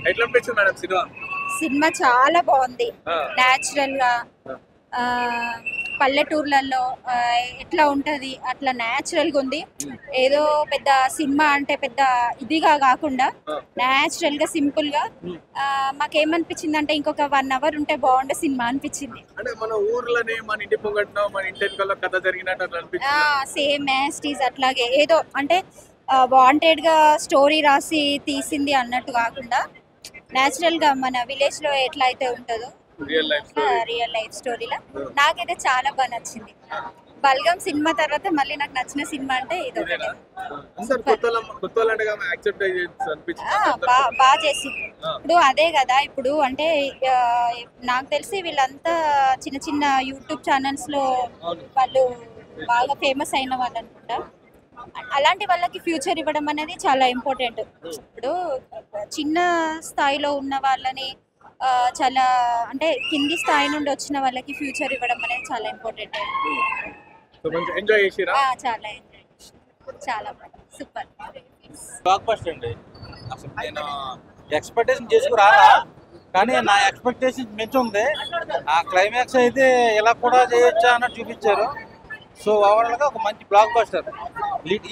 ఎట్లా అనిపించింది madam cinema? Cinema చాలా బాగుంది. న్యాచురల్ గా పల్లెటూర్లలో ఎట్లా ఉంటది అట్లా న్యాచురల్ గా ఉంది. ఏదో పెద్ద సినిమా అంటే పెద్ద ఇదిగా కాకుండా న్యాచురల్ గా సింపుల్ గా మాకేమనిపించింది అంటే ఇంకొక 1 అవర్ ఉంటే బాగుండే సినిమా అనిపించింది. అంటే మన ఊర్లోనే మన ఇంటి పొంగట్నో మన ఇంటి వెనకాల కథ జరిగినట్టు అట్లా అనిపించింది. సేమ్ యాస్టీస్ అట్లాగే ఏదో అంటే వాంటెడ్ గా స్టోరీ రాసి తీసింది అన్నట్టు కాకుండా న్యాచురల్ గా మన విలేజ్ లో ఎట్లా అయితే ఉంటుందో రియల్ లైఫ్ స్టోరీలా నాకైతే చాలా బాగా నచ్చింది. బల్గం సినిమా తర్వాత మళ్ళీ నాకు నచ్చిన సినిమా అంటే ఇది బాగా చేసింది. ఇప్పుడు అదే కదా, ఇప్పుడు అంటే నాకు తెలిసి వీళ్ళంతా చిన్న చిన్న యూట్యూబ్ ఛానల్స్ లో వాళ్ళు బాగా ఫేమస్ అయిన వాళ్ళు అనుకుంటా. అలాంటి వాళ్ళకి ఫ్యూచర్ ఇవ్వడం అనేది చాలా ఇంపార్టెంట్. ఇప్పుడు చిన్న స్థాయిలో ఉన్న వాళ్ళని చాలా అంటే కింది స్థాయి నుండి వచ్చిన వాళ్ళకి ఫ్యూచర్ ఇవ్వడం అనేది చాలా ఇంపార్టెంట్. చాలా ఎంజాయ్, చాలా సూపర్ బ్లాక్ బస్టర్ అండి. అసలు నేను ఎక్స్పెక్టేషన్ చేసుకురాలా, కానీ నా ఎక్స్పెక్టేషన్ మించి ఉంది. ఆ క్లైమాక్స్ అయితే ఇలా కూడా చేయొచ్చా అన్నట్టు చూపించారు. సో ఓవరాల్గా ఒక మంచి బ్లాక్ బస్టర్.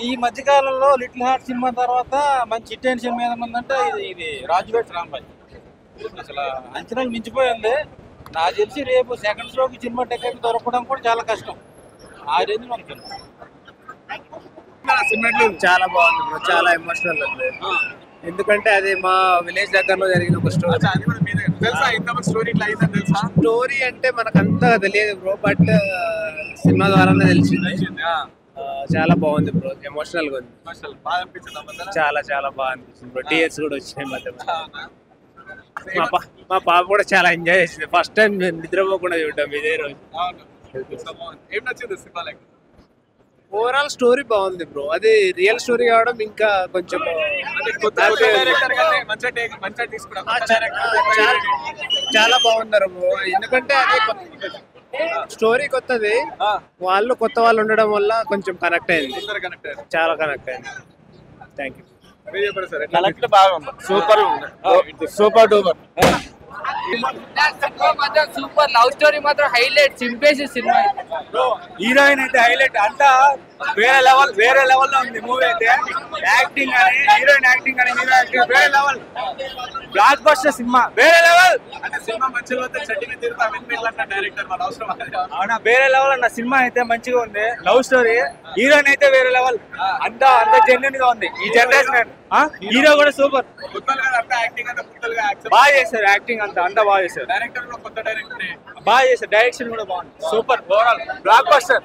ఈ మధ్యకాలంలో లిటిల్ హార్ట్ సినిమా తర్వాత మంచి హిట్ అయిన సినిమా ఏమందంటే ఇది రాజువేట్ రాంబాయ్. అసలు అంచనాలు మించిపోయింది. నాకు తెలిసి రేపు సెకండ్ షోకి సినిమా టికెట్ దొరకడం కూడా చాలా కష్టం. ఆ రేంజ్ అనుకున్నాను. చాలా బాగుంది బ్రో, చాలా ఎమోషనల్ ఉంది. ఎందుకంటే అది మా విలేజ్ దగ్గరలో జరిగిన ఒక స్టోరీ అంటే మనకు అంతా తెలియదు బ్రో, బట్ సినిమా ద్వారానే తెలిసింది. చాలా బాగుంది బ్రో, ఎమోషనల్ గా ఉంది. చాలా చాలా బాగా అనిపిస్తుంది బ్రో, టీయర్స్ కూడా వచ్చినాయి మధ్య. మా పాప కూడా చాలా ఎంజాయ్ చేసింది. ఫస్ట్ టైం నిద్రపోకుండా చూడటం ఇదే రోజు. ఓవరాల్ స్టోరీ బాగుంది బ్రో, అది రియల్ స్టోరీ కావడం ఇంకా కొంచెం చాలా బాగున్నారు బ్రో. ఎందుకంటే అది స్టోరీ కొత్తది, వాళ్ళు కొత్త వాళ్ళు ఉండడం వల్ల కొంచెం కనెక్ట్ అయింది, చాలా కనెక్ట్ అయింది. Thank you. కలెక్ట్ బాగుంది, సూపర్ ఉంది, super duper. Super love story మాత్రం హైలైట్, చింపేసి సినిమా. హీరోయిన్ అయితే హైలైట్, అంతా వేరే లెవెల్ లో ఉంది మూవీ అయితే. యాక్టింగ్ అని, హీరోయిన్ యాక్టింగ్ అని, హీరో యాక్టింగ్ వేరే లెవెల్. బ్లాక్ బస్టర్ సినిమా, వేరే లెవెల్. అవునా, వేరే లెవెల్ అన్న సినిమా అయితే మంచిగా ఉంది. లవ్ స్టోరీ, హీరోయిన్ అయితే వేరే లెవెల్. అంత జెన్యున్ గా ఉంది ఈ జనరేషన్. హీరో కూడా సూపర్, బాగా చేశారు. యాక్టింగ్ అంతా బాగా చేశారు. బాగా చేశారు, డైరెక్షన్ కూడా బాగుంది. Super, overall block buster.